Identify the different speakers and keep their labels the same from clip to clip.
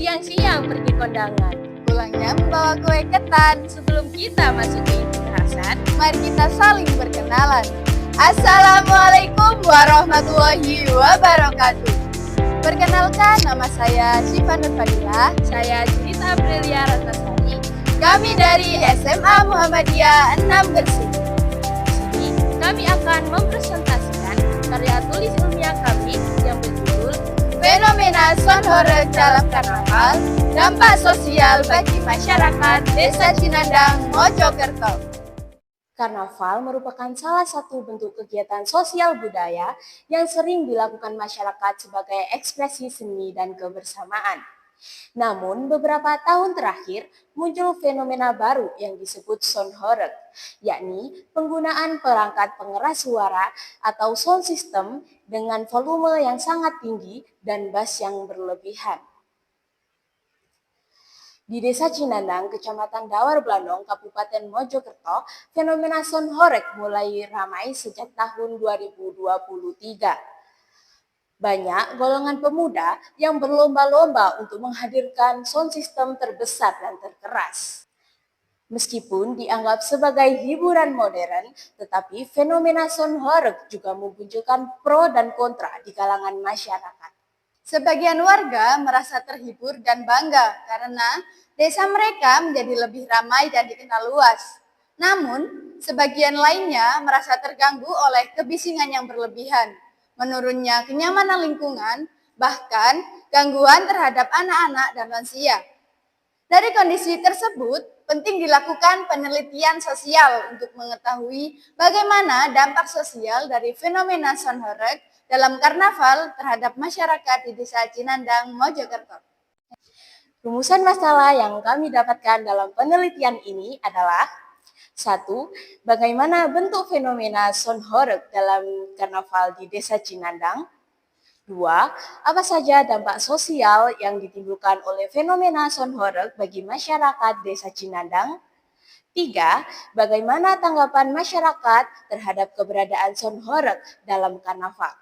Speaker 1: siang-siang pergi kondangan.
Speaker 2: Pulangnya membawa kue ketan.
Speaker 1: Sebelum kita masuk ke inti bahasan,
Speaker 2: Mari kita saling berkenalan. Assalamualaikum warahmatullahi wabarakatuh. Perkenalkan, nama saya Syifa Nur Fadilah.
Speaker 1: saya Junita Aprilia Ratnasari.
Speaker 2: Kami dari SMA Muhammadiyah 6 Gresik.
Speaker 1: Di sini kami akan mempresentasikan karya tulis ilmiah kami yang berjudul
Speaker 2: Fenomena Sonhoreg dalam Karnaval, dampak sosial bagi masyarakat Desa Cinandang, Mojokerto.
Speaker 1: Karnaval merupakan salah satu bentuk kegiatan sosial budaya yang sering dilakukan masyarakat sebagai ekspresi seni dan kebersamaan. Namun, beberapa tahun terakhir muncul fenomena baru yang disebut sonhoreg, yakni penggunaan perangkat pengeras suara atau sound system dengan volume yang sangat tinggi dan bass yang berlebihan. Di Desa Cinandang, Kecamatan Dawar Blandong, Kabupaten Mojokerto, fenomena sonhoreg mulai ramai sejak tahun 2023. Banyak golongan pemuda yang berlomba-lomba untuk menghadirkan sound system terbesar dan terkeras. Meskipun dianggap sebagai hiburan modern, tetapi fenomena sonhoreg juga memunculkan pro dan kontra di kalangan masyarakat.
Speaker 2: Sebagian warga merasa terhibur dan bangga karena desa mereka menjadi lebih ramai dan dikenal luas. Namun, sebagian lainnya merasa terganggu oleh kebisingan yang berlebihan, menurunnya kenyamanan lingkungan, bahkan gangguan terhadap anak-anak dan lansia. Dari kondisi tersebut, penting dilakukan penelitian sosial untuk mengetahui bagaimana dampak sosial dari fenomena sonhoreg dalam karnaval terhadap masyarakat di Desa Cinandang, Mojokerto.
Speaker 1: Rumusan masalah yang kami dapatkan dalam penelitian ini adalah 1. Bagaimana bentuk fenomena sonhoreg dalam karnaval di Desa Cinandang? 2. Apa saja dampak sosial yang ditimbulkan oleh fenomena sonhoreg bagi masyarakat Desa Cinandang? 3. Bagaimana tanggapan masyarakat terhadap keberadaan sonhoreg dalam karnaval?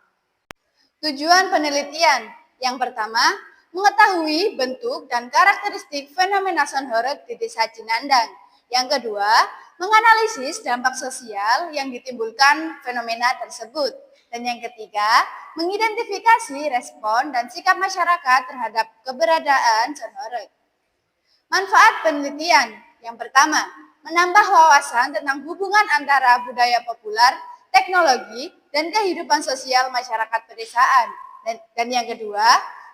Speaker 2: Tujuan penelitian yang pertama, mengetahui bentuk dan karakteristik fenomena sonhoreg di Desa Cinandang. Yang kedua, menganalisis dampak sosial yang ditimbulkan fenomena tersebut. Dan yang ketiga, mengidentifikasi respon dan sikap masyarakat terhadap keberadaan sonhoreg. Manfaat penelitian yang pertama, menambah wawasan tentang hubungan antara budaya populer, teknologi, dan kehidupan sosial masyarakat pedesaan. Dan yang kedua,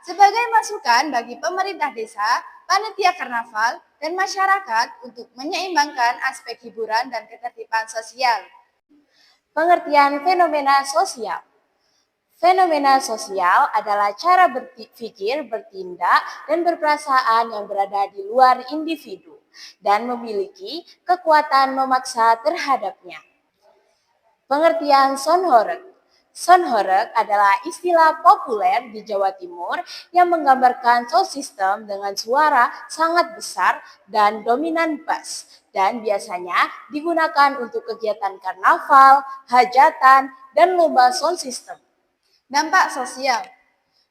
Speaker 2: sebagai masukan bagi pemerintah desa, panitia karnaval, dan masyarakat untuk menyeimbangkan aspek hiburan dan ketertiban sosial.
Speaker 1: Pengertian fenomena sosial. Fenomena sosial adalah cara berpikir, bertindak, dan berperasaan yang berada di luar individu dan memiliki kekuatan memaksa terhadapnya. Pengertian sonhoreg. Sonhoreg adalah istilah populer di Jawa Timur yang menggambarkan sound system dengan suara sangat besar dan dominan bass dan biasanya digunakan untuk kegiatan karnaval, hajatan, dan lomba sound system.
Speaker 2: Dampak sosial.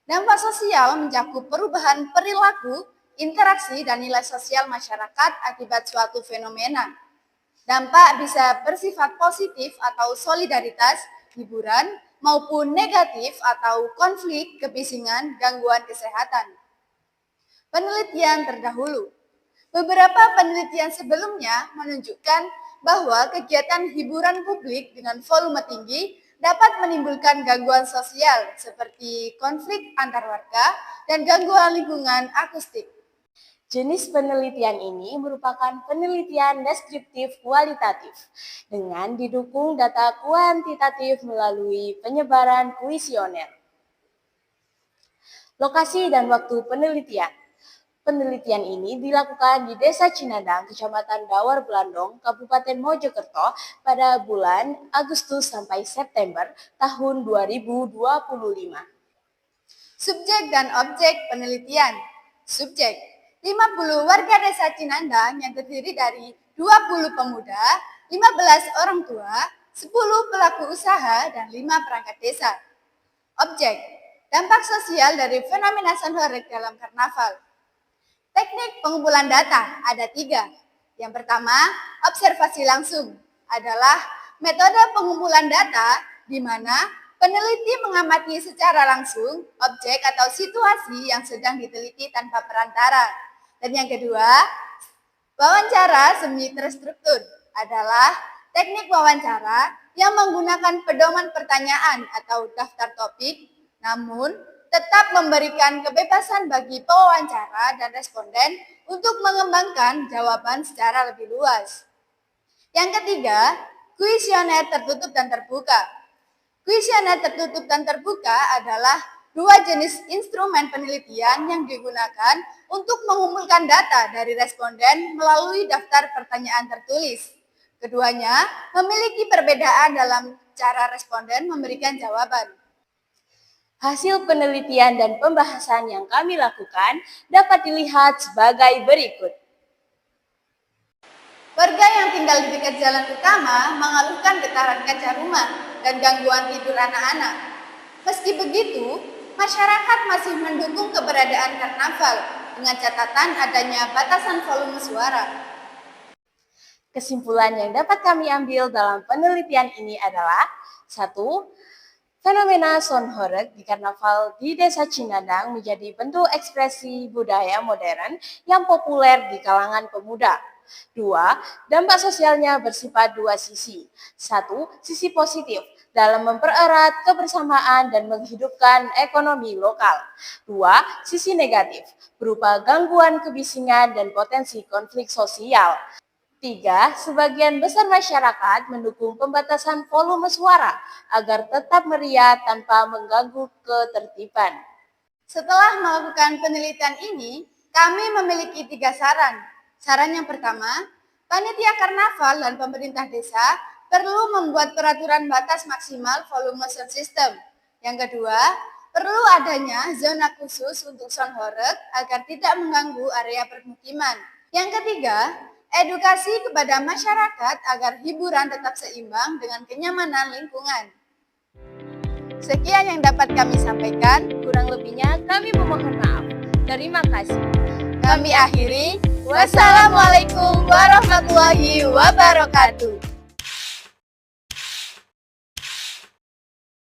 Speaker 2: Dampak sosial mencakup perubahan perilaku, interaksi, dan nilai sosial masyarakat akibat suatu fenomena. Dampak bisa bersifat positif atau solidaritas, hiburan, maupun negatif atau konflik, kebisingan, gangguan kesehatan. Penelitian terdahulu. Beberapa penelitian sebelumnya menunjukkan bahwa kegiatan hiburan publik dengan volume tinggi dapat menimbulkan gangguan sosial seperti konflik antar warga dan gangguan lingkungan akustik.
Speaker 1: Jenis penelitian ini merupakan penelitian deskriptif kualitatif dengan didukung data kuantitatif melalui penyebaran kuesioner. Lokasi dan waktu penelitian. Penelitian ini dilakukan di Desa Cinandang, Kecamatan Dawar Blandong, Kabupaten Mojokerto pada bulan Agustus sampai September tahun 2025.
Speaker 2: Subjek dan objek penelitian. Subjek, 50 warga Desa Cinandang yang terdiri dari 20 pemuda, 15 orang tua, 10 pelaku usaha, dan 5 perangkat desa. Objek, dampak sosial dari fenomena sonhoreg dalam karnaval. Teknik pengumpulan data ada 3. Yang pertama, observasi langsung adalah metode pengumpulan data di mana peneliti mengamati secara langsung objek atau situasi yang sedang diteliti tanpa perantara. Dan yang kedua, wawancara semi terstruktur adalah teknik wawancara yang menggunakan pedoman pertanyaan atau daftar topik, namun tetap memberikan kebebasan bagi pewawancara dan responden untuk mengembangkan jawaban secara lebih luas. Yang ketiga, kuesioner tertutup dan terbuka. Kuesioner tertutup dan terbuka adalah 2 jenis instrumen penelitian yang digunakan untuk mengumpulkan data dari responden melalui daftar pertanyaan tertulis. Keduanya memiliki perbedaan dalam cara responden memberikan jawaban.
Speaker 1: Hasil penelitian dan pembahasan yang kami lakukan dapat dilihat sebagai berikut.
Speaker 2: Warga yang tinggal di dekat jalan utama mengeluhkan getaran kaca rumah dan gangguan tidur anak-anak. Meski begitu, masyarakat masih mendukung keberadaan karnaval dengan catatan adanya batasan volume suara.
Speaker 1: Kesimpulan yang dapat kami ambil dalam penelitian ini adalah 1. Fenomena Sonhoreg di Karnaval di Desa Cinandang menjadi bentuk ekspresi budaya modern yang populer di kalangan pemuda. 2. Dampak sosialnya bersifat 2 sisi. 1. Sisi positif dalam mempererat kebersamaan dan menghidupkan ekonomi lokal. 2. Sisi negatif berupa gangguan kebisingan dan potensi konflik sosial. 3. Sebagian besar masyarakat mendukung pembatasan volume suara agar tetap meriah tanpa mengganggu ketertiban.
Speaker 2: Setelah melakukan penelitian ini, kami memiliki 3 saran. Saran yang pertama, panitia karnaval dan pemerintah desa perlu membuat peraturan batas maksimal volume sound system. Yang kedua, perlu adanya zona khusus untuk Sonhoreg agar tidak mengganggu area permukiman. Yang ketiga, edukasi kepada masyarakat agar hiburan tetap seimbang dengan kenyamanan lingkungan. Sekian yang dapat kami sampaikan.
Speaker 1: Kurang lebihnya kami memohon maaf. Terima kasih.
Speaker 2: Kami akhiri. Wassalamualaikum warahmatullahi wabarakatuh.